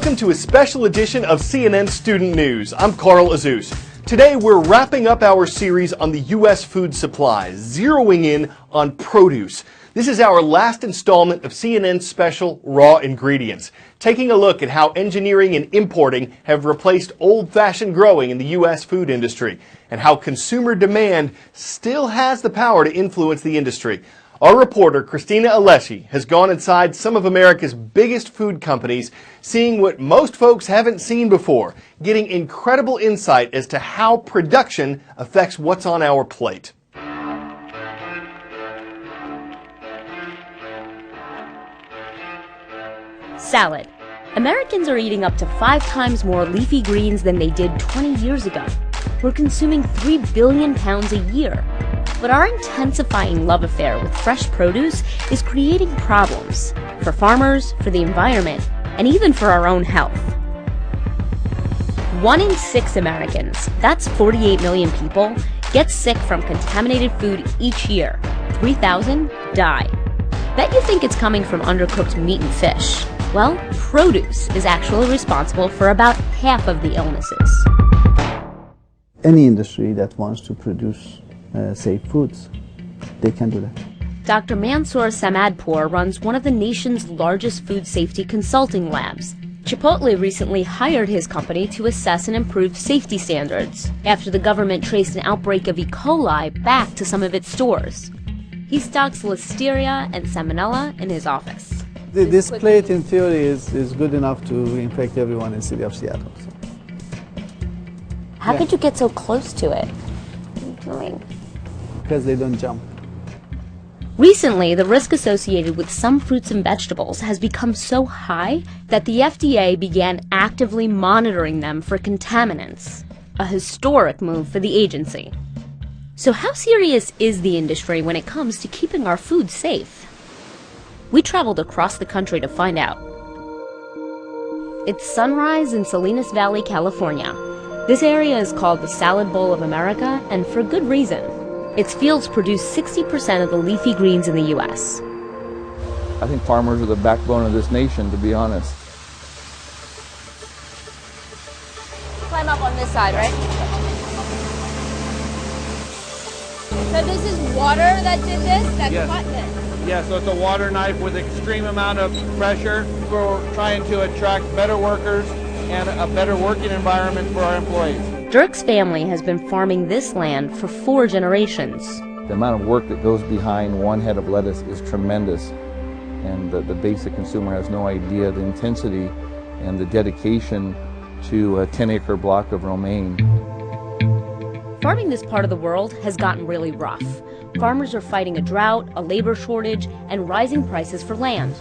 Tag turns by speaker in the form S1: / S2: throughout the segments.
S1: Welcome to a special edition of CNN Student News. I'm Carl Azus. Today we're wrapping up our series on the U.S. food supply, zeroing in on produce. This is our last installment of CNN's special Raw Ingredients, taking a look at how engineering and importing have replaced old-fashioned growing in the U.S. food industry, and how consumer demand still has the power to influence the industry. Our reporter, Christina Alessi, has gone inside some of America's biggest food companies, seeing what most folks haven't seen before, getting incredible insight as to how production affects what's on our plate.
S2: Salad. Americans are eating up to 5 times more leafy greens than they did 20 years ago. We're consuming 3 billion pounds a year. But our intensifying love affair with fresh produce is creating problems for farmers, for the environment, and even for our own health. 1 in 6 Americans, that's 48 million people, get sick from contaminated food each year. 3,000 die. Bet you think it's coming from undercooked meat and fish. Well, produce is actually responsible for about half of the illnesses.
S3: Any industry that wants to produce safe foods, they can do that.
S2: Dr. Mansoor Samadpour runs one of the nation's largest food safety consulting labs. Chipotle recently hired his company to assess and improve safety standards after the government traced an outbreak of E. coli back to some of its stores. He stocks Listeria and Salmonella in his office.
S3: This plate, in theory, is good enough to infect everyone in the city of Seattle. So.
S2: How could you get so close to it? What are you doing?
S3: Because they don't jump.
S2: Recently, the risk associated with some fruits and vegetables has become so high that the FDA began actively monitoring them for contaminants, a historic move for the agency. So how serious is the industry when it comes to keeping our food safe? We traveled across the country to find out. It's sunrise in Salinas Valley, California. This area is called the Salad Bowl of America, and for good reason. Its fields produce 60% of the leafy greens in the U.S.
S4: I think farmers are the backbone of this nation, to be honest.
S2: Climb up on this side, right? So this is water that did this? That cut this?
S4: Yeah, so it's a water knife with extreme amount of pressure. We're trying to attract better workers and a better working environment for our employees.
S2: Dirk's family has been farming this land for 4 generations.
S4: The amount of work that goes behind one head of lettuce is tremendous, and the basic consumer has no idea the intensity and the dedication to a 10-acre block of romaine.
S2: Farming this part of the world has gotten really rough. Farmers are fighting a drought, a labor shortage, and rising prices for land.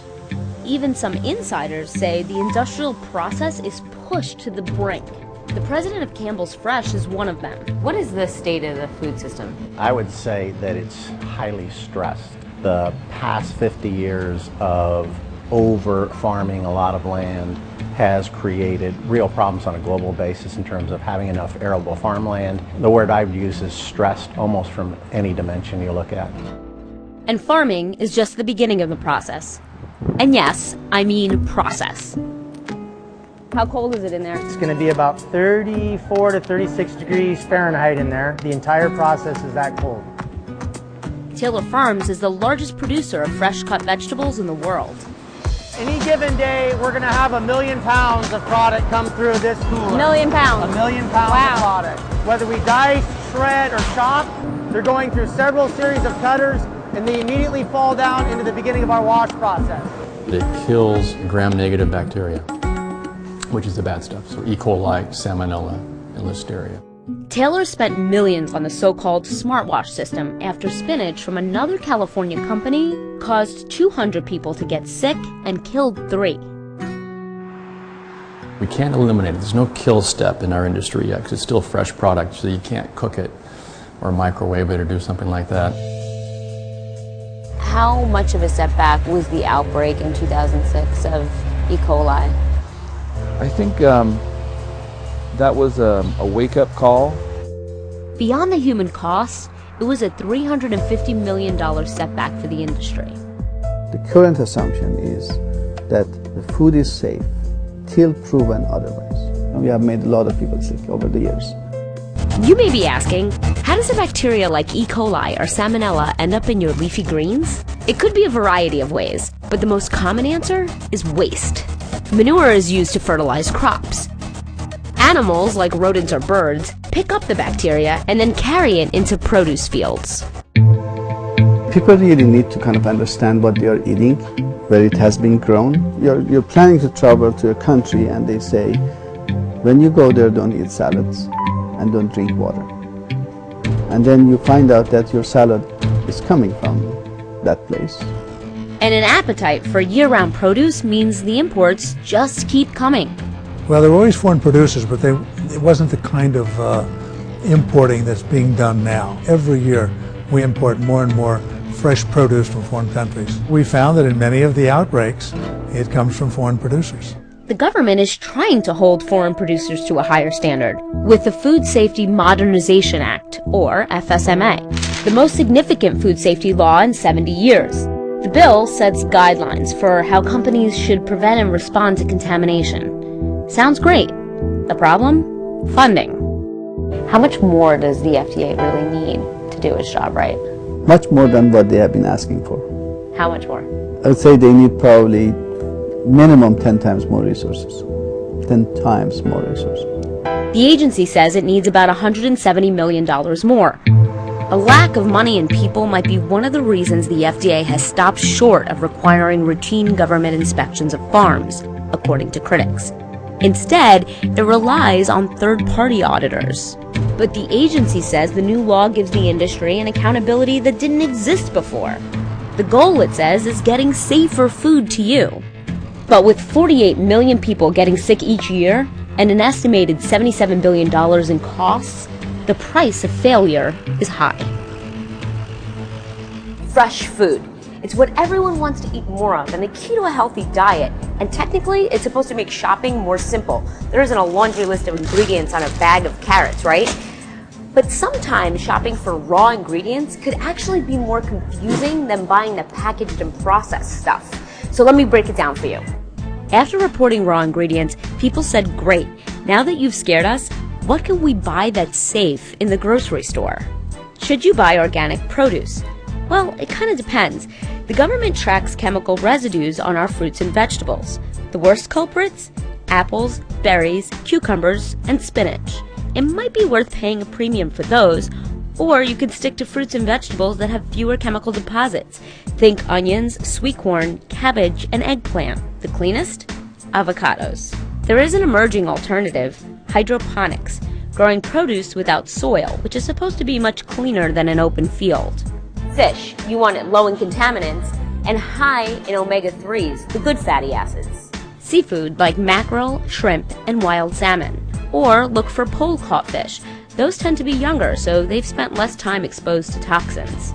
S2: Even some insiders say the industrial process is pushed to the brink. The president of Campbell's Fresh is one of them. What is the state of the food system?
S5: I would say that it's highly stressed. The past 50 years of over-farming a lot of land has created real problems on a global basis in terms of having enough arable farmland. The word I would use is stressed almost from any dimension you look at.
S2: And farming is just the beginning of the process. And yes, I mean process. How cold is it in there?
S6: It's going to be about 34 to 36 degrees Fahrenheit in there. The entire process is that cold.
S2: Taylor Farms is the largest producer of fresh-cut vegetables in the world.
S6: Any given day, we're going to have 1 million pounds of product come through this cooler.
S2: 1 million pounds?
S6: 1 million pounds of product. Whether we dice, shred, or chop, they're going through several series of cutters, and they immediately fall down into the beginning of our wash process.
S7: It kills gram-negative bacteria, which is the bad stuff. So E. coli, Salmonella, and Listeria.
S2: Taylor spent millions on the so-called smartwash system after spinach from another California company caused 200 people to get sick and killed 3.
S7: We can't eliminate it. There's no kill step in our industry yet because it's still fresh product, so you can't cook it or microwave it or do something like that.
S2: How much of a setback was the outbreak in 2006 of E. coli?
S4: I think that was a wake-up call.
S2: Beyond the human costs, it was a $350 million setback for the industry.
S3: The current assumption is that the food is safe until proven otherwise. And we have made a lot of people sick over the years.
S2: You may be asking, how does a bacteria like E. coli or Salmonella end up in your leafy greens? It could be a variety of ways, but the most common answer is waste. Manure is used to fertilize crops. Animals, like rodents or birds, pick up the bacteria and then carry it into produce fields.
S3: People really need to kind of understand what they are eating, where it has been grown. You're planning to travel to a country and they say, when you go there, don't eat salads and don't drink water. And then you find out that your salad is coming from that place.
S2: And an appetite for year-round produce means the imports just keep coming.
S8: Well, there were always foreign producers, but it wasn't the kind of importing that's being done now. Every year we import more and more fresh produce from foreign countries. We found that in many of the outbreaks, it comes from foreign producers.
S2: The government is trying to hold foreign producers to a higher standard with the Food Safety Modernization Act, or FSMA, the most significant food safety law in 70 years. The bill sets guidelines for how companies should prevent and respond to contamination. Sounds great. The problem? Funding. How much more does the FDA really need to do its job right?
S3: Much more than what they have been asking for.
S2: How much more?
S3: I would say they need probably minimum 10 times more resources. 10 times more resources.
S2: The agency says it needs about $170 million more. A lack of money and people might be one of the reasons the FDA has stopped short of requiring routine government inspections of farms, according to critics. Instead, it relies on third-party auditors. But the agency says the new law gives the industry an accountability that didn't exist before. The goal, it says, is getting safer food to you. But with 48 million people getting sick each year and an estimated $77 billion in costs, the price of failure is high. Fresh food. It's what everyone wants to eat more of and the key to a healthy diet. And technically, it's supposed to make shopping more simple. There isn't a laundry list of ingredients on a bag of carrots, right? But sometimes shopping for raw ingredients could actually be more confusing than buying the packaged and processed stuff. So let me break it down for you. After reporting raw ingredients, people said, great, now that you've scared us, what can we buy that's safe in the grocery store? Should you buy organic produce? Well, it kind of depends. The government tracks chemical residues on our fruits and vegetables. The worst culprits? Apples, berries, cucumbers, and spinach. It might be worth paying a premium for those, or you can stick to fruits and vegetables that have fewer chemical deposits. Think onions, sweet corn, cabbage, and eggplant. The cleanest? Avocados. There is an emerging alternative, hydroponics, growing produce without soil, which is supposed to be much cleaner than an open field. Fish, you want it low in contaminants and high in omega-3s, the good fatty acids. Seafood like mackerel, shrimp, and wild salmon. Or look for pole-caught fish. Those tend to be younger, so they've spent less time exposed to toxins.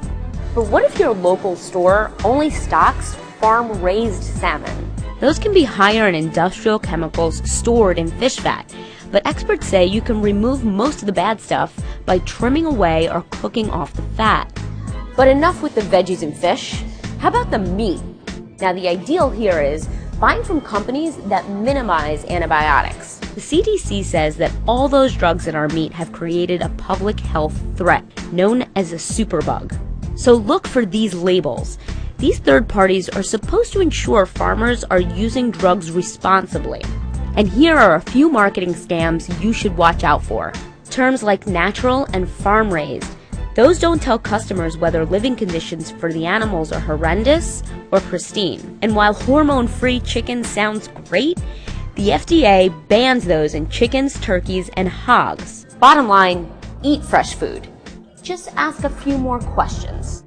S2: But what if your local store only stocks farm-raised salmon? Those can be higher in industrial chemicals stored in fish fat, but experts say you can remove most of the bad stuff by trimming away or cooking off the fat. But enough with the veggies and fish. How about the meat? Now the ideal here is buying from companies that minimize antibiotics. The CDC says that all those drugs in our meat have created a public health threat, known as a superbug. So look for these labels. These third parties are supposed to ensure farmers are using drugs responsibly. And here are a few marketing scams you should watch out for. Terms like natural and farm-raised. Those don't tell customers whether living conditions for the animals are horrendous or pristine. And while hormone-free chicken sounds great, the FDA bans those in chickens, turkeys, and hogs. Bottom line, eat fresh food. Just ask a few more questions.